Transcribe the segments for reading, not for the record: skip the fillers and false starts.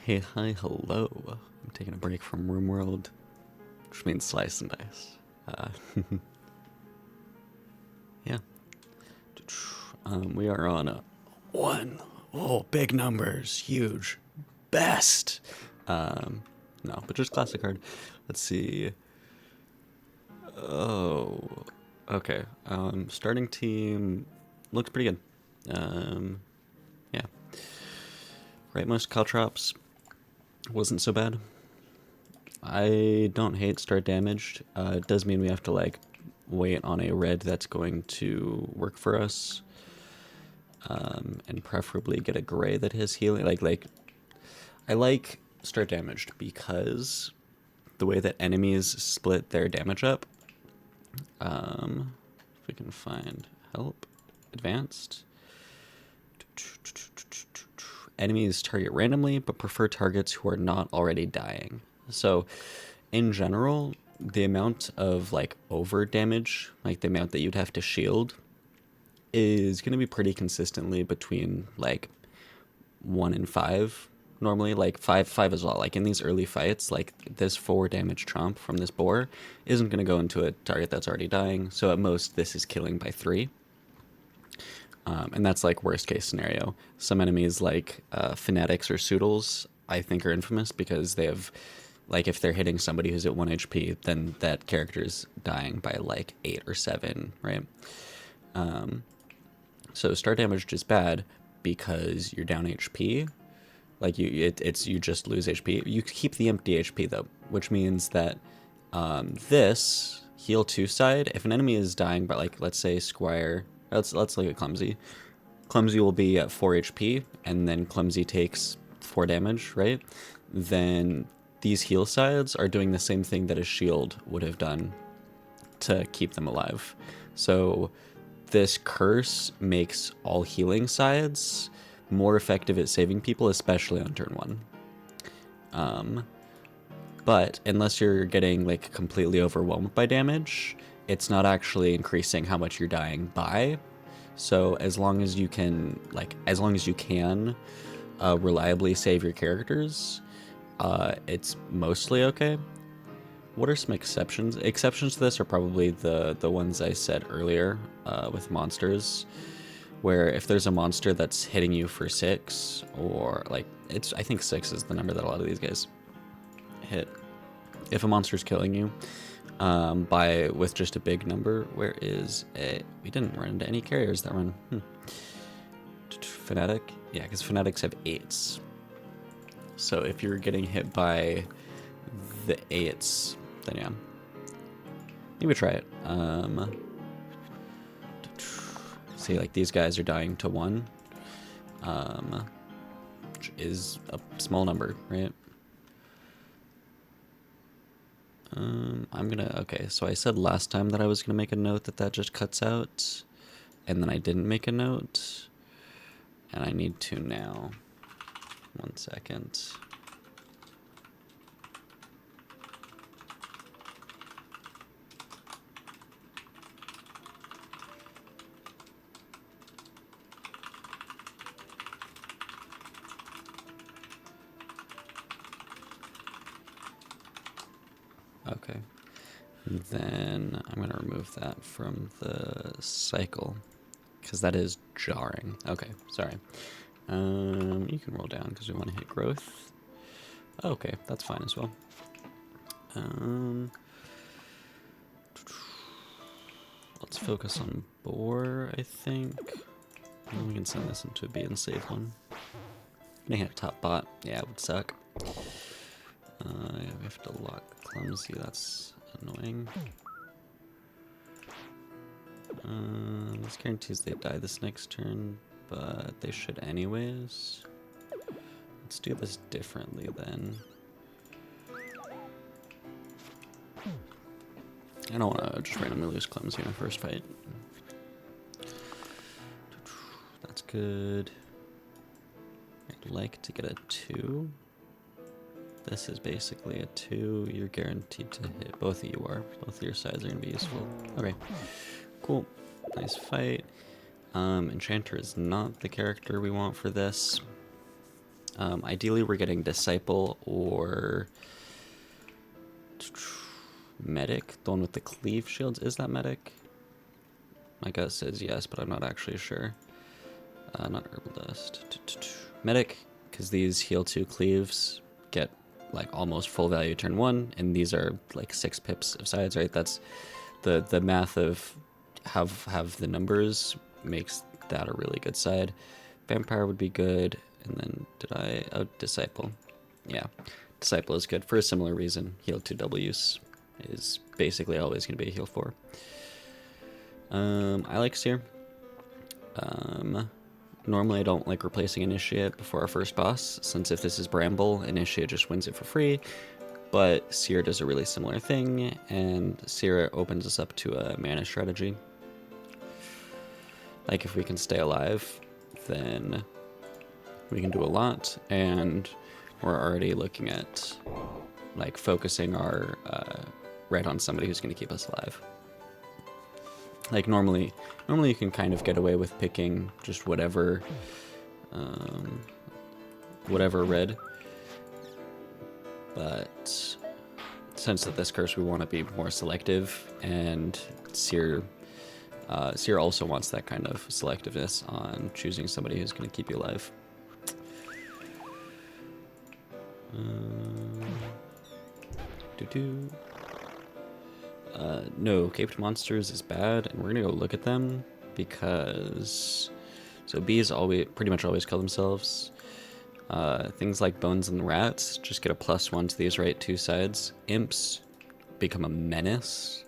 Hey, hi, hello. I'm taking a break from RimWorld, which means slice and dice. Uh, yeah. We are on a one. Oh, big numbers, huge, best. No, but just classic card. Let's see. Oh, okay. Starting team looks pretty good. Yeah. Rightmost Caltrops wasn't so bad. I don't hate start damaged. It does mean we have to like wait on a red that's going to work for us, and preferably get a gray that has healing. Like I like start damaged because the way that enemies split their damage up. If we can find help, advanced. Enemies target randomly, but prefer targets who are not already dying. So, in general, the amount of like over damage, like the amount that you'd have to shield, is going to be pretty consistently between like 1 and 5. Normally, like five is all. Like in these early fights, like this 4 damage trump from this boar isn't going to go into a target that's already dying. So at most, this is killing by 3. And that's like worst case scenario. Some enemies like fanatics or Soodles, I think, are infamous because they have, like, if they're hitting somebody who's at 1 HP, then that character's dying by like 8 or 7, right? So start damage is bad because you're down HP. Like you just lose HP. You keep the empty HP though, which means that this heal 2 side, if an enemy is dying by, like, let's say Squire, let's look at Clumsy. Clumsy will be at 4 HP, and then Clumsy takes 4 damage, right? Then these heal sides are doing the same thing that a shield would have done to keep them alive. So this curse makes all healing sides more effective at saving people, especially on turn 1. But unless you're getting like completely overwhelmed by damage, it's not actually increasing how much you're dying by. So as long as you can, reliably save your characters, it's mostly okay. What are some exceptions? Exceptions to this are probably the ones I said earlier, with monsters, where if there's a monster that's hitting you for 6, or like I think 6 is the number that a lot of these guys hit. If a monster's killing you, with just a big number, where is it? We didn't run into any carriers that run. Fanatic, yeah, because fanatics have 8s. So if you're getting hit by the 8s, then yeah, maybe try it. See, like these guys are dying to 1, which is a small number, right? Okay, so I said last time that I was gonna make a note that just cuts out, and then I didn't make a note, and I need to now. 1 second. Okay. And then I'm going to remove that from the cycle, because that is jarring. Okay, sorry. You can roll down because we want to hit growth. Okay, that's fine as well. Let's focus on boar, I think. And we can send this into a B and save one. Gonna hit top bot. Yeah, it would suck. We have to lock Clumsy, that's annoying. This guarantees they die this next turn, but they should anyways. Let's do this differently then. I don't want to just randomly lose Clumsy in a first fight. That's good. I'd like to get a 2. This is basically a 2. You're guaranteed to hit. Both of you are. Both of your sides are going to be useful. Okay. Cool. Nice fight. Enchanter is not the character we want for this. Ideally, we're getting Disciple or Medic. The one with the cleave shields. Is that Medic? My guess says yes, but I'm not actually sure. Not Herbal Dust. Medic, because these heal 2 cleaves, get like almost full value turn 1, and these are like 6 pips of sides, right? That's the math of have the numbers makes that a really good side. Vampire would be good, and then Disciple. Yeah, Disciple is good for a similar reason. Heal 2 double use is basically always going to be a heal 4. I like Seer. Normally I don't like replacing Initiate before our first boss, since if this is Bramble, Initiate just wins it for free, but Seer does a really similar thing, and Seer opens us up to a mana strategy. Like if we can stay alive, then we can do a lot, and we're already looking at like focusing our red on somebody who's going to keep us alive. Like normally you can kind of get away with picking just whatever red, but since that this curse we want to be more selective, and Seer also wants that kind of selectiveness on choosing somebody who's going to keep you alive. No, Caped Monsters is bad, and we're gonna go look at them because bees pretty much always kill themselves. Things like Bones and the Rats just get a +1 to these right 2 sides. Imps become a menace.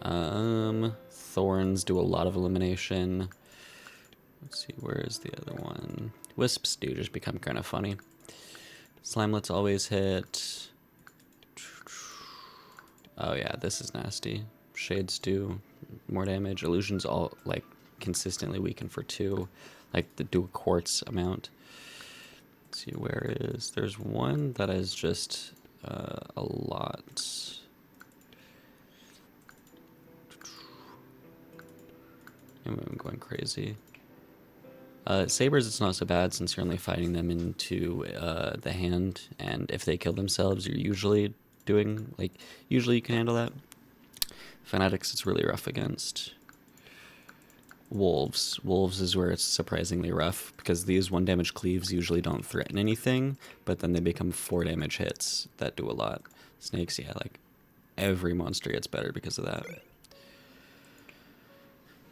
Thorns do a lot of elimination. Let's see, where is the other one? Wisps do just become kind of funny. Slimelets always hit. Oh yeah, this is nasty. Shades do more damage. Illusions all like consistently weaken for 2, like do a quartz amount. Let's see, where is there's one that is just a lot. I'm going crazy. Sabers, it's not so bad since you're only fighting them into the hand, and if they kill themselves, you're usually usually you can handle that. Fanatics, it's really rough against. Wolves is where it's surprisingly rough, because these 1 damage cleaves usually don't threaten anything, but then they become 4 damage hits that do a lot. Snakes, yeah, like every monster gets better because of that. I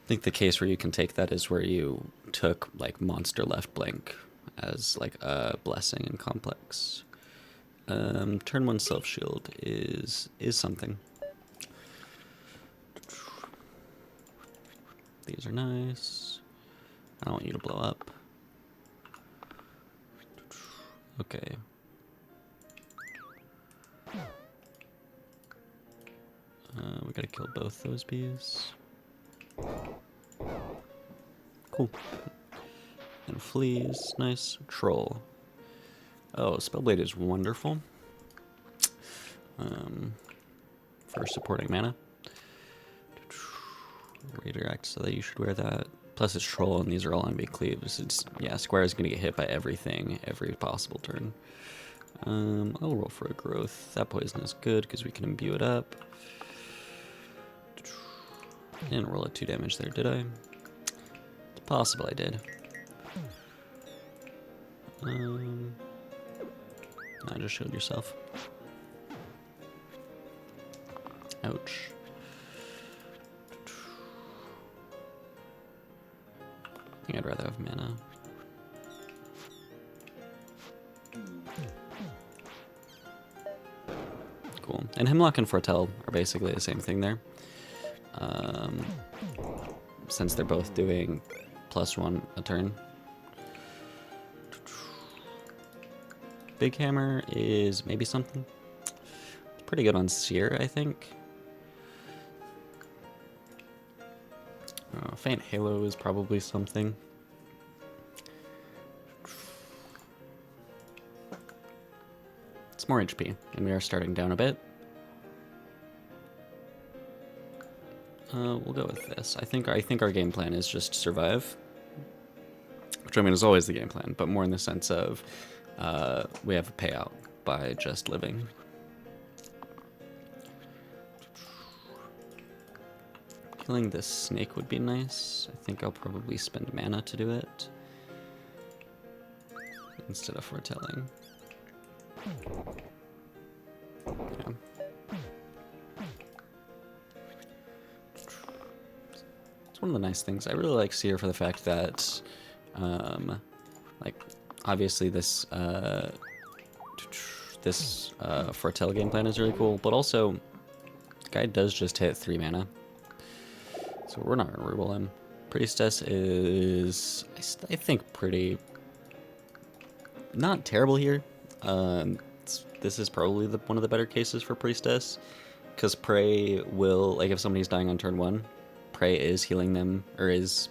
think the case where you can take that is where you took like monster left blank as like a blessing in complex. Turn 1 self shield is something. These are nice. I don't want you to blow up. Okay. We gotta kill both those bees. Cool. And fleas, nice. Troll. Oh, Spellblade is wonderful. For supporting mana. Redirect, so that you should wear that. Plus it's Troll, and these are all on big cleaves. Yeah, Squire is gonna get hit by everything, every possible turn. I'll roll for a growth. That poison is good because we can imbue it up. I didn't roll a 2 damage there, did I? It's possible I did. I just showed yourself. Ouch. I think I'd rather have mana. Cool. And Hemlock and Foretell are basically the same thing there. Since they're both doing +1 a turn. Big Hammer is maybe something. It's pretty good on Seer, I think. Faint Halo is probably something. It's more HP, and we are starting down a bit. We'll go with this. I think our game plan is just survive. which I mean is always the game plan, but more in the sense of we have a payout by just living. Killing this snake would be nice. I think I'll probably spend mana to do it instead of foretelling. Yeah. It's one of the nice things. I really like Seer for the fact that, like, obviously this foretell game plan is really cool, but also the guy does just hit 3 mana, so we're not gonna reroll him. Priestess is, I think, pretty not terrible here. This is probably one of the better cases for Priestess, because Prey will, like, if somebody's dying on turn 1, Prey is healing them, or is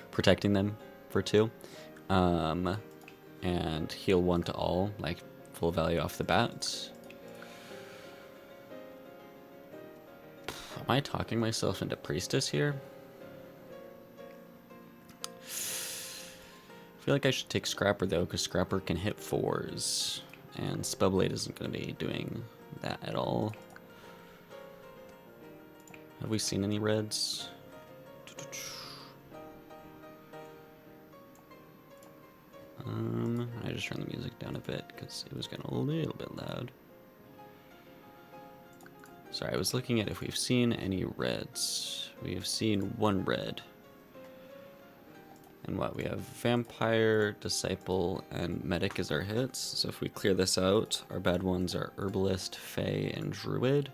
protecting them for 2, and heal 1 to all, like, full value off the bat. Am I talking myself into Priestess here? I feel like I should take Scrapper, though, because Scrapper can hit 4s, and Spellblade isn't going to be doing that at all. Have we seen any reds? I just turned the music down a bit because it was getting a little bit loud. Sorry, I was looking at if we've seen any reds. We have seen 1 red. And what? We have Vampire, Disciple, and Medic as our hits. So if we clear this out, our bad ones are Herbalist, Fae, and Druid.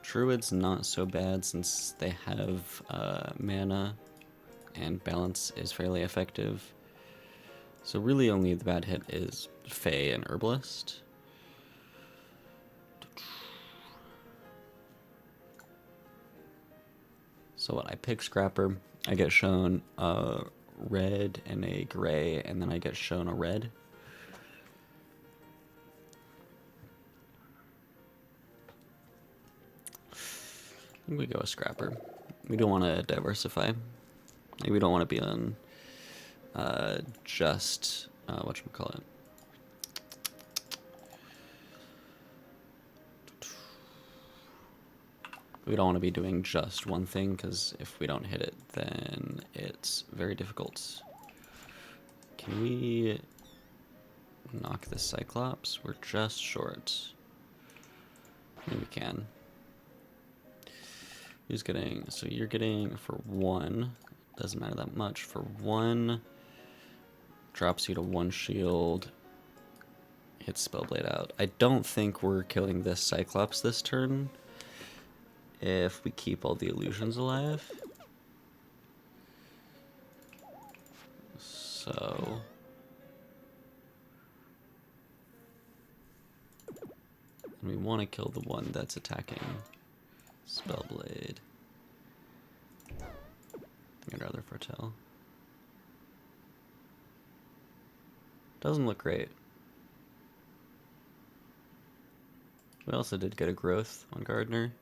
Druid's not so bad since they have mana, and balance is fairly effective. So really only the bad hit is Fae and Herbalist. So what, I pick Scrapper, I get shown a red and a gray, and then I get shown a red. I think we go with Scrapper. We don't want to diversify. Like, we don't want to be on just whatchamacallit. We don't want to be doing just one thing, because if we don't hit it, then it's very difficult. Can we knock the Cyclops? We're just short. Maybe we can. Who's getting, so you're getting for 1, doesn't matter that much, for 1, drops you to 1 shield, hits Spellblade out. I don't think we're killing this Cyclops this turn, if we keep all the illusions alive. So we want to kill the one that's attacking Spellblade. I'd rather foretell. Doesn't look great. We also did get a growth on Gardener,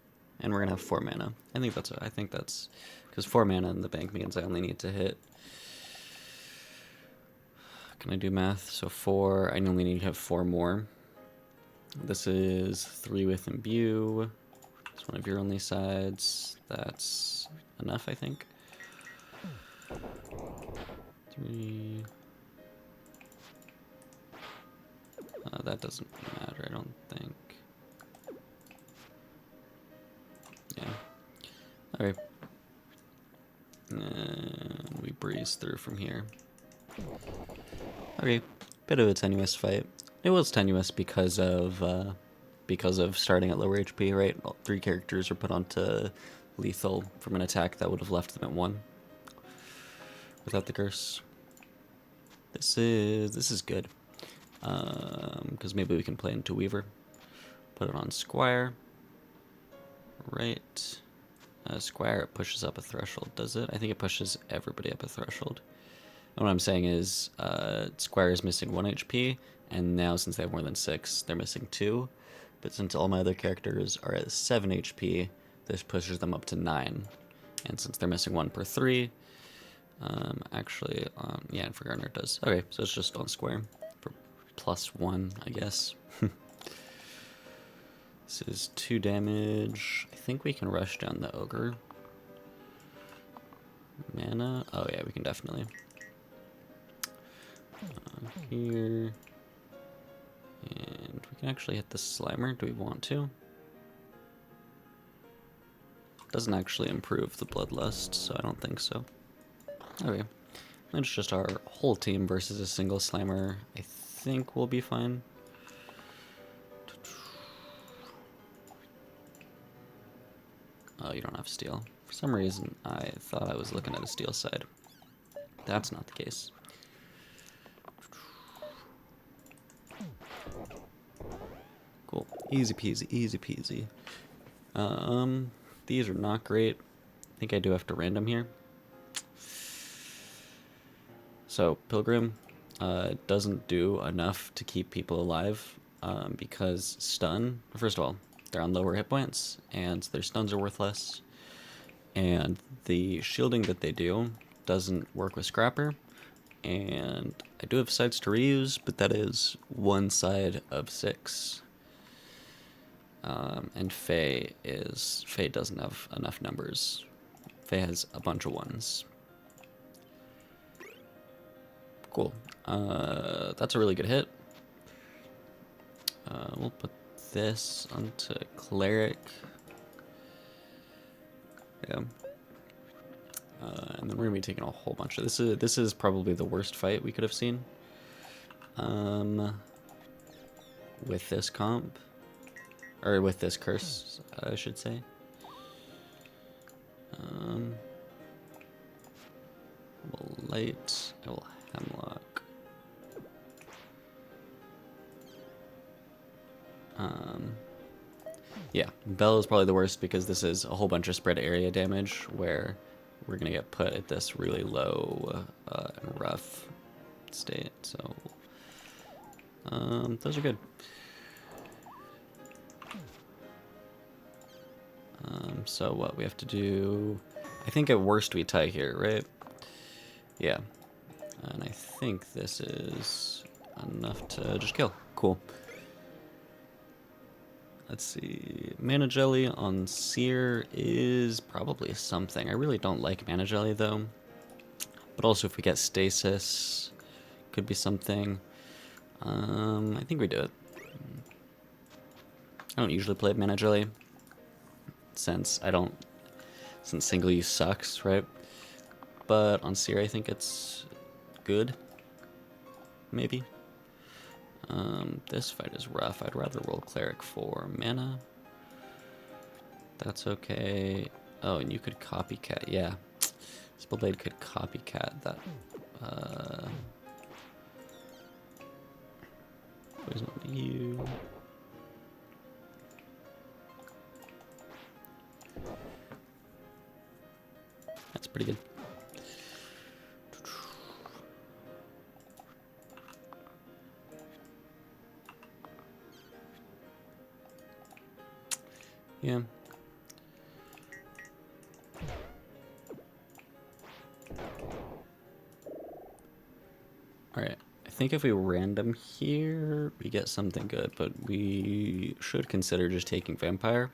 and we're gonna have 4 mana. I think that's because 4 mana in the bank means I only need to hit. Can I do math? So 4. I only need to have 4 more. This is 3 with Imbue. It's one of your only sides. That's enough, I think. 3. That doesn't matter, I don't think. Yeah. Alright. And we breeze through from here. Okay, bit of a tenuous fight. It was tenuous because of starting at lower HP, right? All 3 characters were put onto lethal from an attack that would have left them at 1 without the curse. This is good. Because maybe we can play into Weaver. Put it on Squire. Right. Squire, it pushes up a threshold, does it? I think it pushes everybody up a threshold. And what I'm saying is, Squire is missing 1 HP, and now since they have more than 6, they're missing 2. But since all my other characters are at 7 HP, this pushes them up to 9. And since they're missing 1 per 3, Actually, yeah, and for Gardener it does. Okay, so it's just on square for +1, I guess. This is 2 damage. I think we can rush down the Ogre. Mana? Oh yeah, we can definitely. Here. And we can actually hit the Slimer. Do we want to? Doesn't actually improve the Bloodlust, so I don't think so. Okay. It's just our whole team versus a single Slimer. I think we'll be fine. Oh, you don't have steel. For some reason, I thought I was looking at a steel side. That's not the case. Cool. Easy peasy, easy peasy. These are not great. I think I do have to random here. So, Pilgrim doesn't do enough to keep people alive because stun, first of all, they're on lower hit points and their stuns are worthless. And the shielding that they do doesn't work with Scrapper. And I do have sides to reuse, but that is 1 side of 6. And Faye doesn't have enough numbers. Faye has a bunch of 1s. Cool. That's a really good hit. We'll put this onto Cleric. Yeah. And then we're gonna be taking a whole bunch of this is probably the worst fight we could have seen. With this comp. Or with this curse, I should say. Will light, I will hemlock. Yeah, Bell is probably the worst because this is a whole bunch of spread area damage where we're gonna get put at this really low and rough state. So those are good. So what we have to do, I think at worst we tie here, right? Yeah. And I think this is enough to just kill. Cool. Let's see. Mana Jelly on Seer is probably something. I really don't like Mana Jelly though. But also if we get Stasis, could be something. I think we do it. I don't usually play Mana Jelly. Since single use sucks, right? But on Seer I think it's good. Maybe. This fight is rough. I'd rather roll Cleric for mana. That's okay. Oh, and you could copycat. Yeah. Spellblade could copycat that. Poison on you. That's pretty good. Yeah. Alright, I think if we random here, we get something good, but we should consider just taking Vampire.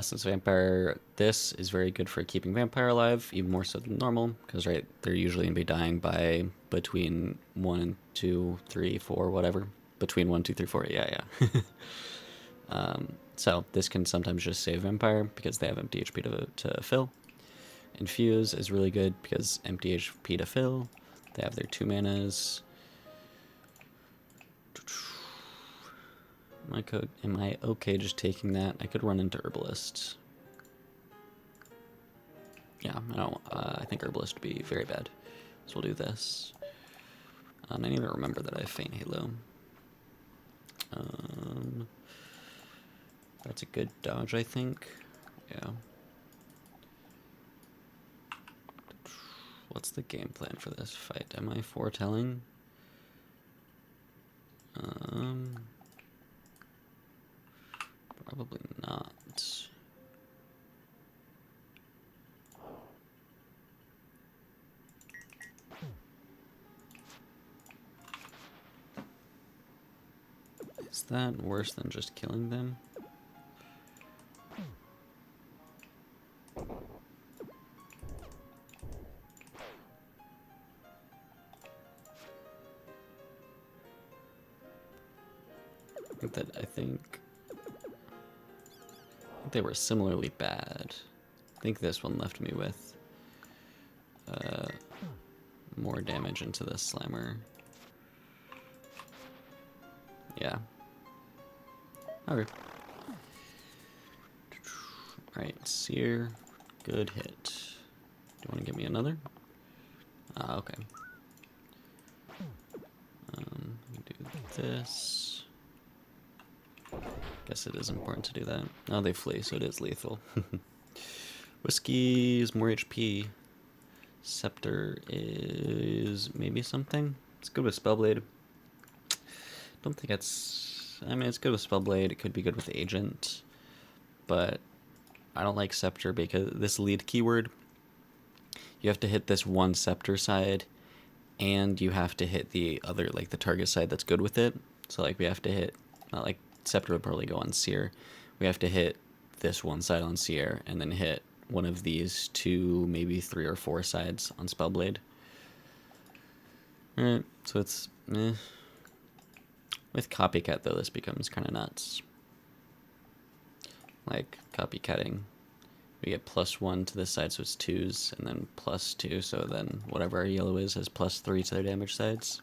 Since Vampire, this is very good for keeping Vampire alive, even more so than normal, because right, they're usually going to be dying by between 1 and 2, 3, 4, whatever. Between 1, 2, 3, 4, yeah. So this can sometimes just save Vampire because they have empty HP to fill. Infuse is really good because empty HP to fill. They have their 2 manas. Am I okay just taking that? I could run into Herbalist. Yeah, I think Herbalist would be very bad. So we'll do this. And I need to remember that I have Faint Halo. That's a good dodge, I think. Yeah. What's the game plan for this fight? Am I foretelling? Probably not. Is that worse than just killing them? I think they were similarly bad. I think this one left me with more damage into the Slimer. Yeah. Okay. Alright, Seer. Good hit. Do you want to give me another? Ah, okay. We do this. Guess it is important to do that. Oh, they flee, so it is lethal. Whiskey is more HP. Scepter is maybe something. It's good with Spellblade. Don't think it's... I mean, it's good with Spellblade. It could be good with Agent. But I don't like Scepter because this lead keyword, you have to hit this one Scepter side, and you have to hit the other, like the target side that's good with it. So like we have to hit, not like Scepter would probably go on Seer. We have to hit this one side on Seer, and then hit one of these 2, maybe 3 or 4 sides on Spellblade. Alright, so it's eh. With Copycat though, this becomes kind of nuts. Like copycatting, we get +1 to this side, so it's 2s, and then +2, so then whatever our yellow is has +3 to their damage sides.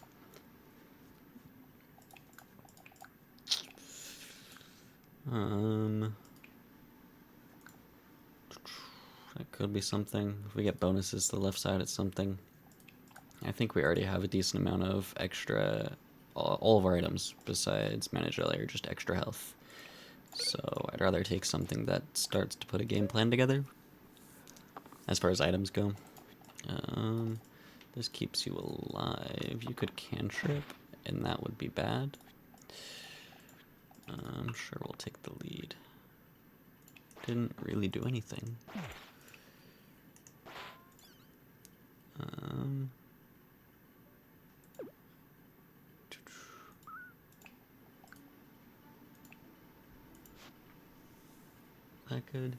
That could be something. If we get bonuses to the left side, it's something. I think we already have a decent amount of extra, all of our items besides Manage LA are just extra health. So I'd rather take something that starts to put a game plan together. As far as items go. This keeps you alive. You could cantrip, and that would be bad. I'm sure we'll take the lead. Didn't really do anything. I could...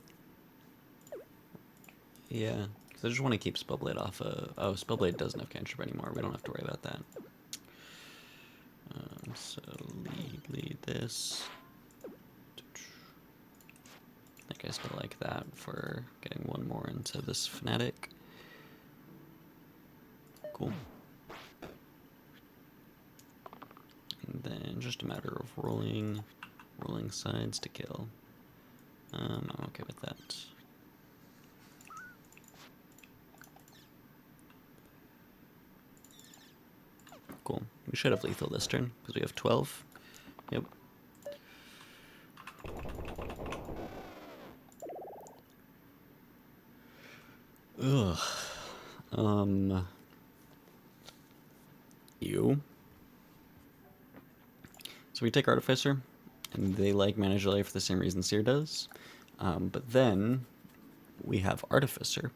Yeah, because I just want to keep Spellblade off of... Oh, Spellblade doesn't have cantrip anymore. We don't have to worry about that. So lead this. I think I still like that for getting one more into this Fnatic. Cool. And then just a matter of rolling sides to kill. I'm okay with that. Cool. We should have lethal this turn, because we have 12. Yep. Ugh. You. So we take Artificer, and they like Manage LA for the same reason Seer does. But then we have Artificer,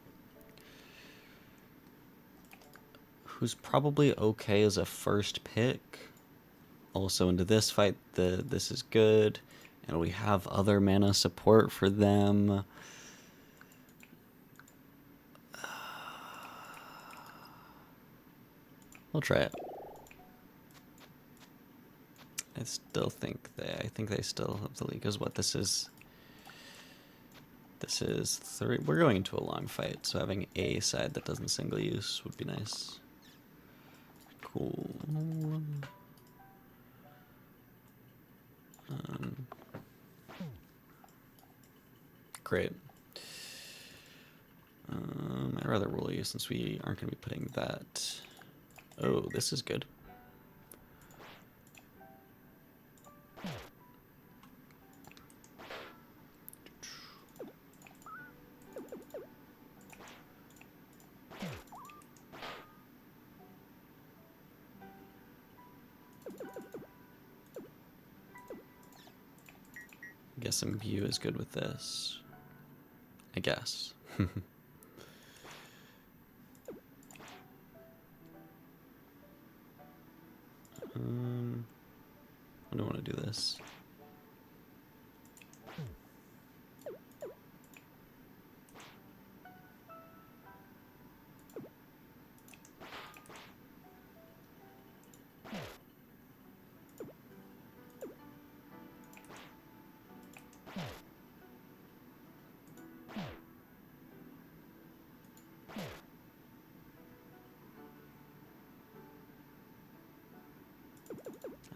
who's probably okay as a first pick. Also into this fight, this is good, and we have other mana support for them. We'll try it. I think they still have the lead, because what this is 3. We're going into a long fight, so having a side that doesn't single use would be nice. Cool. Great. I'd rather roll you since we aren't going to be putting that. Oh, this is good. I guess Imbue is good with this. I guess. I don't want to do this.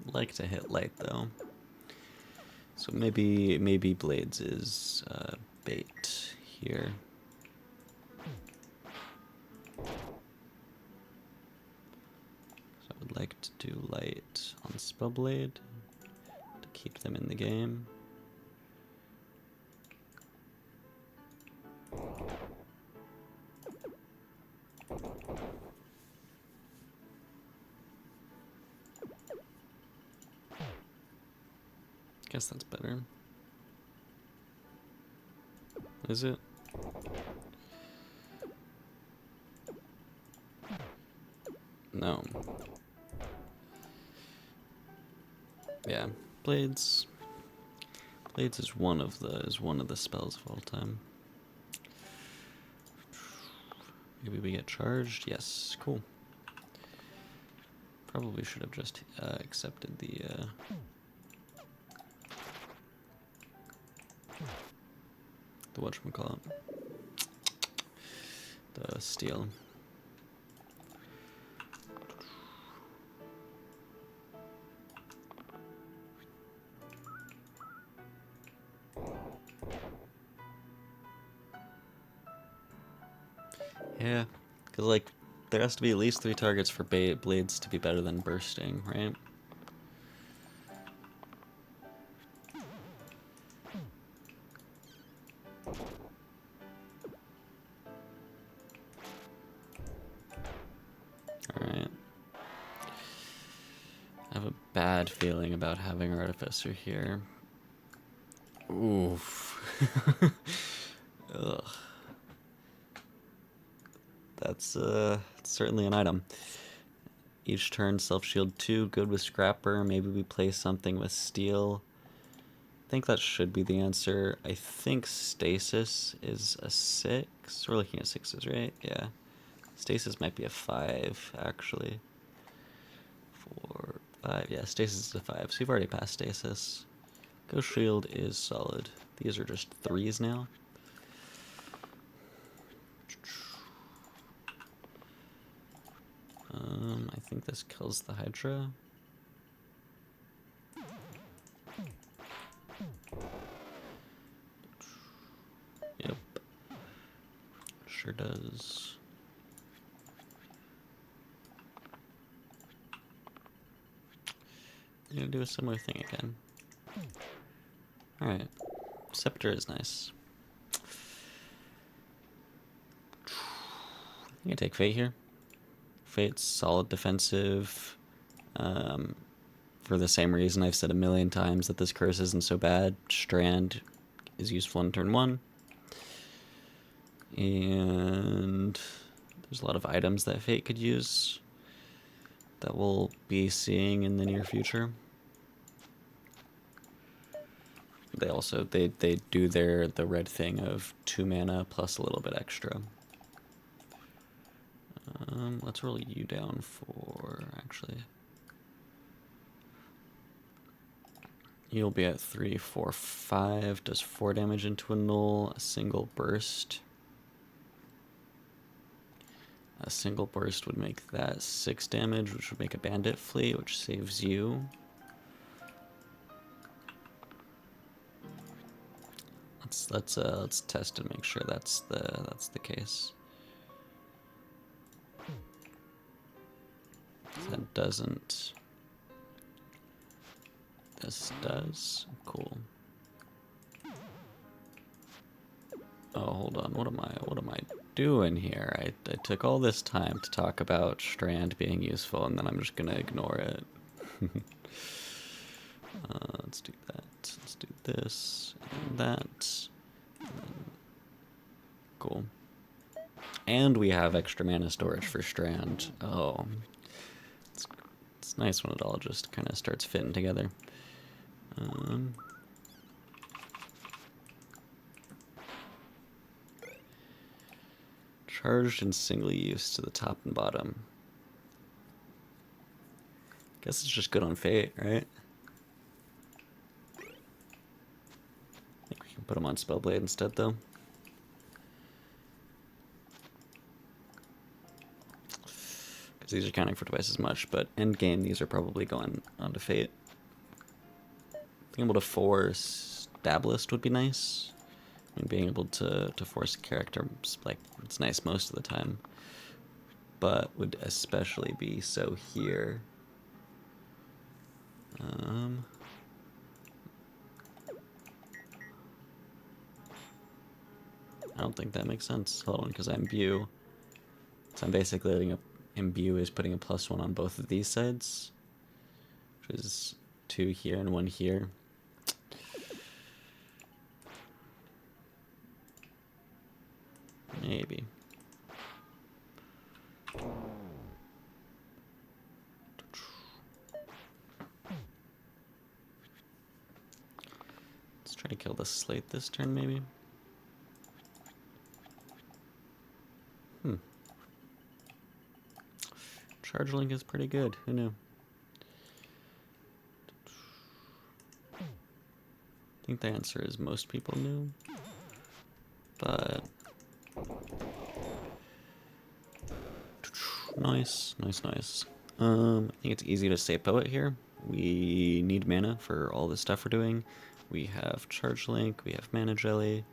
I'd like to hit light though. So maybe blades is bait here. So I would like to do light on Spellblade to keep them in the game. Guess that's better. Is it? No. Yeah, blades. Blades is one of the spells of all time. Maybe we get charged. Yes, cool. Probably should have just accepted the whatchamacallit, the steel. Yeah, because like there has to be at least 3 targets for blades to be better than bursting, right? Alright. I have a bad feeling about having Artificer here. Oof. Ugh. That's certainly an item. Each turn, self-shield 2, good with Scrapper. Maybe we play something with Steel. I think that should be the answer. I think Stasis is a 6. We're looking at 6s, right? Yeah. Stasis might be a 5, actually. 4, 5. Yeah, Stasis is a 5. So you've already passed Stasis. Ghost Shield is solid. These are just 3s now. I think this kills the Hydra. Yep. Sure does. I'm gonna do a similar thing again. Alright. Scepter is nice. I'm gonna take Fate here. Fate's solid defensive. For the same reason I've said a million times that this curse isn't so bad. Strand is useful in turn 1. And there's a lot of items that Fate could use that we'll be seeing in the near future. They also they do the red thing of 2 mana plus a little bit extra. Let's roll you down for, actually. You'll be at 3, 4, 5. Does 4 damage into a null. A single burst. A single burst would make that 6 damage, which would make a bandit fleet, which saves you. Let's test and make sure that's the case. That doesn't. This does. Cool. Oh, hold on. What am I doing here? I took all this time to talk about Strand being useful, and then I'm just gonna ignore it. Let's do that. Let's do this and that. Cool. And we have extra mana storage for Strand. Oh. It's nice when it all just kind of starts fitting together. Charged and single use to the top and bottom. Guess it's just good on Fate, right? I think we can put them on Spellblade instead, though. Because these are counting for twice as much, but end game, these are probably going onto Fate. Being able to force Dablist would be nice. And being able to force a character, like, it's nice most of the time. But would especially be so here. I don't think that makes sense. Hold on, because I imbue. So I'm basically letting imbue is putting a +1 on both of these sides. Which is 2 here and 1 here. Maybe. Let's try to kill the slate this turn, maybe. Charge Link is pretty good. Who knew? I think the answer is most people knew. But nice. I think it's easy to say Poet here. We need mana for all the stuff we're doing. We have Charge Link, we have Mana Jelly.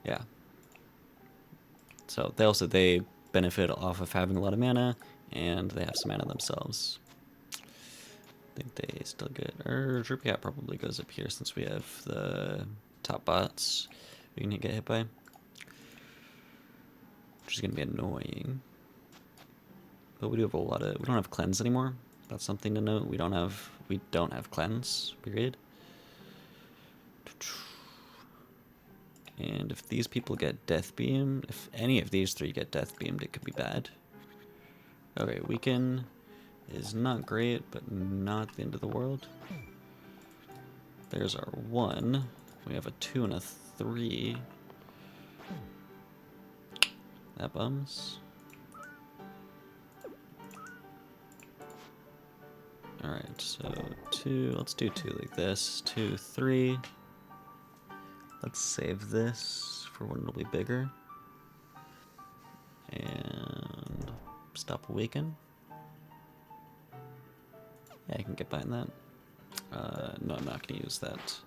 Yeah. So they benefit off of having a lot of mana, and they have some mana themselves. I think they still get, or Droopy probably goes up here since we have the top bots we can get hit by. Which is gonna be annoying. But we do have a lot of, we don't have cleanse anymore. That's something to note. We don't have cleanse, period. And if these people get death beamed, if any of these 3 get death beamed, it could be bad. Okay, weaken is not great, but not the end of the world. There's our 1. We have a 2 and a 3. That bums. Alright, so 2, let's do 2 like this. 2, 3. Let's save this for when it'll be bigger. And stop awaken. Yeah, I can get behind that. No, I'm not going to use that.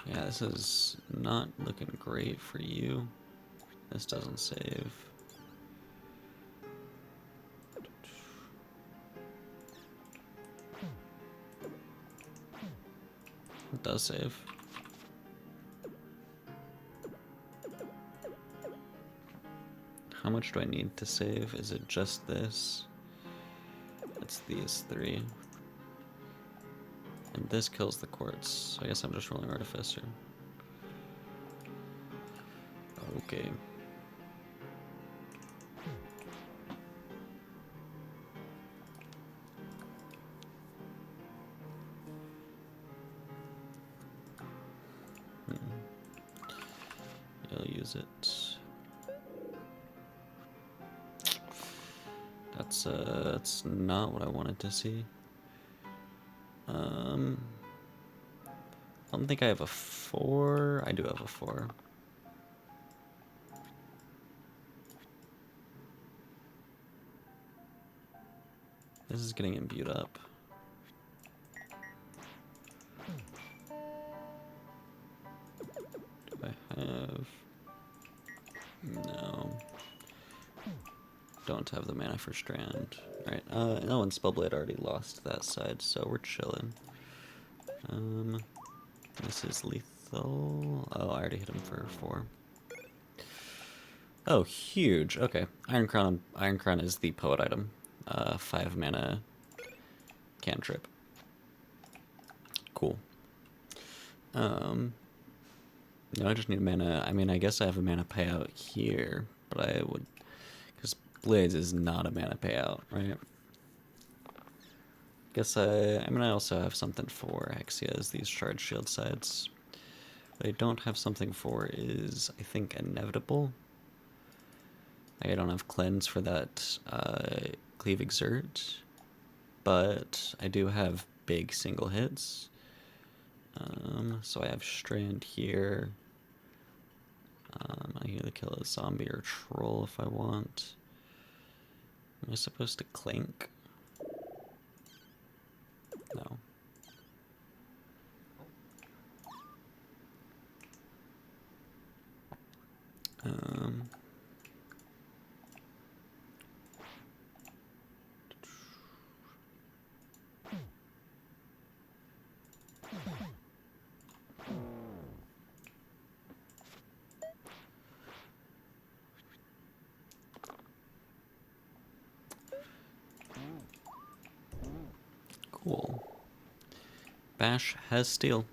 Yeah, this is not looking great for you. This doesn't save. It does save. How much do I need to save? Is it just this? It's these 3. And this kills the quartz, so I guess I'm just rolling Artificer. Okay. I'll use it. That's not what I wanted to see. I don't think I have a 4. I do have a 4. This is getting imbued up. Do I have... No. Don't have the mana for Strand. Alright, no, and Spellblade already lost that side, so we're chilling. This is lethal. Oh, I already hit him for 4. Oh, huge. Okay. Iron Crown is the poet item. 5 mana cantrip. Cool. No, I just need mana. I mean, I guess I have a mana payout here, but I would, because Blades is not a mana payout, right? Guess I mean, I also have something for Hexia's, these charge shield sides. What I don't have something for is, I think, Inevitable. I don't have Cleanse for that Cleave Exert, but I do have big single hits. So I have Strand here. I can either kill a zombie or troll if I want. Am I supposed to Clink? No. Cool. Bash has steal.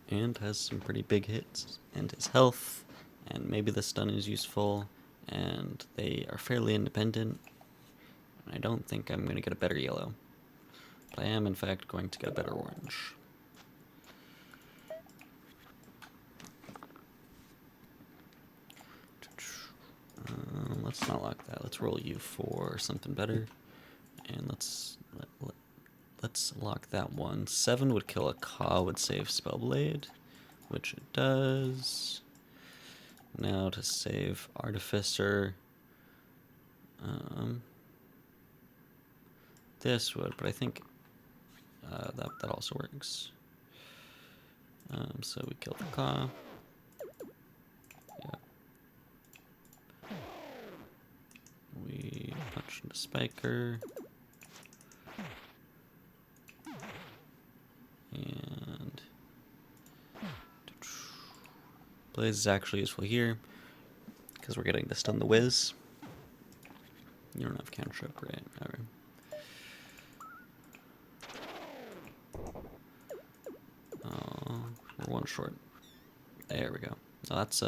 And has some pretty big hits. And his health. And maybe the stun is useful. And they are fairly independent. And I don't think I'm going to get a better yellow. But I am, in fact, going to get a better orange. Let's not lock that. Let's roll you for something better. And let's lock that one. 7 would kill a Ka, would save Spellblade, which it does. Now to save Artificer. This would, but I think that also works. So we kill the Ka. Yeah. We punch into Spiker. And Blaze is actually useful here because we're getting to stun the Wiz. You don't have cantrip, right? Alright. Oh, we're one short. There we go. Oh, that's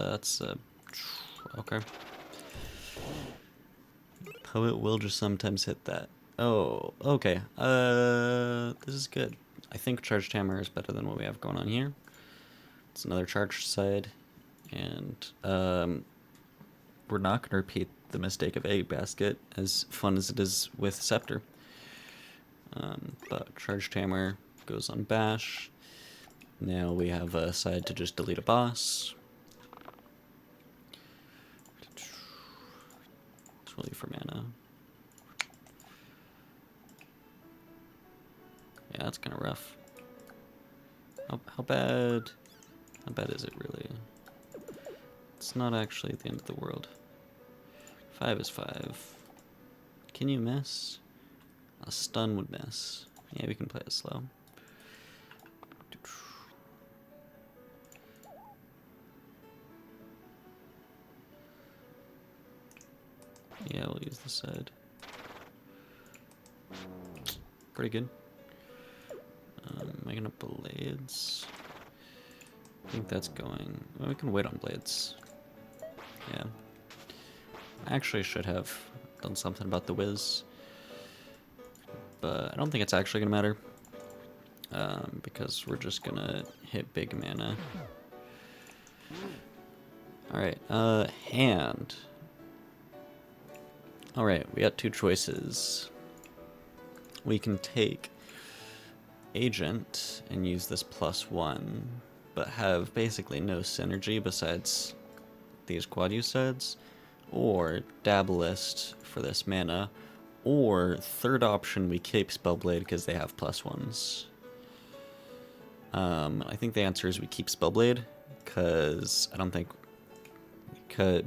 okay. Poet will just sometimes hit that. Oh, okay. This is good. I think Charged Hammer is better than what we have going on here. It's another charged side, and we're not going to repeat the mistake of Egg Basket, as fun as it is with Scepter. But Charged Hammer goes on Bash. Now we have a side to just delete a boss. It's really for mana. Yeah, that's kind of rough. How bad is it really? It's not actually the end of the world. 5 is 5. Can you miss? A stun would miss. Yeah, we can play it slow. Yeah, we'll use the side. Pretty good. Making up Blades. I think that's going... Well, we can wait on Blades. Yeah. I actually should have done something about the Wiz. But I don't think it's actually going to matter. Because we're just going to hit big mana. Alright, hand. Alright, we got 2 choices. We can take Agent and use this +1, but have basically no synergy besides these quad use sides, or Dabblist for this mana, or third option we keep Spellblade because they have +1s. I think the answer is we keep Spellblade because I don't think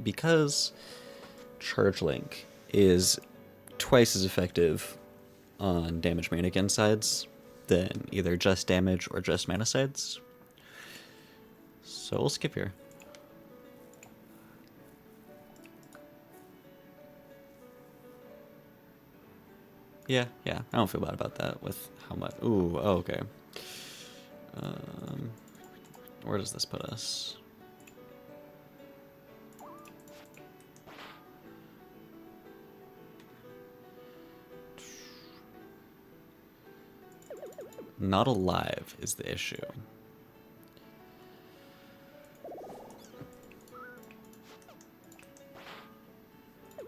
because Charge Link is twice as effective on damage mana against sides than either just damage or just mana sides. So we'll skip here. Yeah, I don't feel bad about that with how much. Ooh, oh, okay. Where does this put us? Not alive is the issue.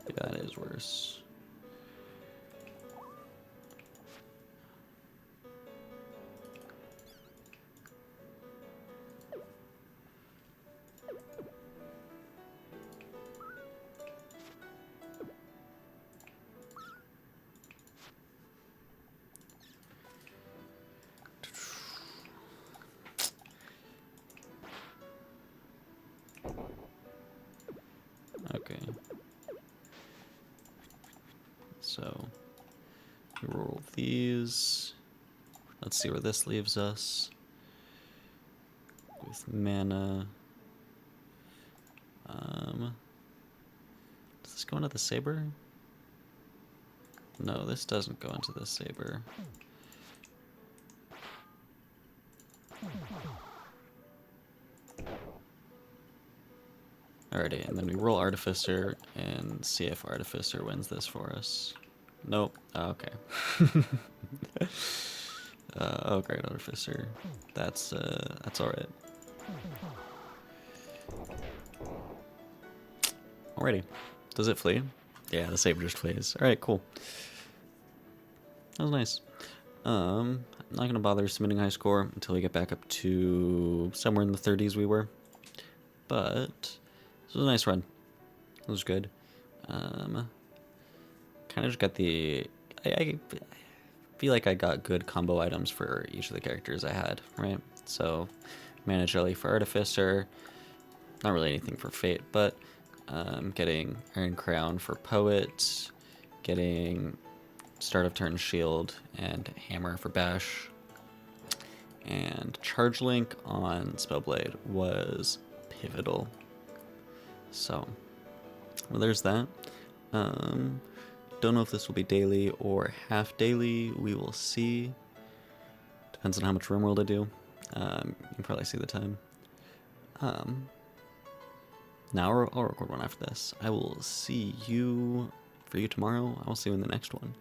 Yeah, that is worse. Okay. So, we roll these. Let's see where this leaves us. With mana. Does this go into the saber? No, this doesn't go into the saber. Alrighty, and then we roll Artificer and see if Artificer wins this for us. Nope. Oh, okay. Oh, great, Artificer. That's alright. Alrighty. Does it flee? Yeah, the saber just flees. Alright, cool. That was nice. I'm not gonna bother submitting high score until we get back up to somewhere in the 30s we were. But this was a nice run. It was good. Kind of just got the... I feel like I got good combo items for each of the characters I had, right? So, Mana Jelly for Artificer. Not really anything for Fate, but getting Iron Crown for Poet. Getting Start of Turn Shield and Hammer for Bash. And Charge Link on Spellblade was pivotal. So, well, there's that. Don't know if this will be daily or half daily. We will see. Depends on how much RimWorld I do. You can probably see the time. Now I'll record one after this. I will see you, for you tomorrow. I will see you in the next one.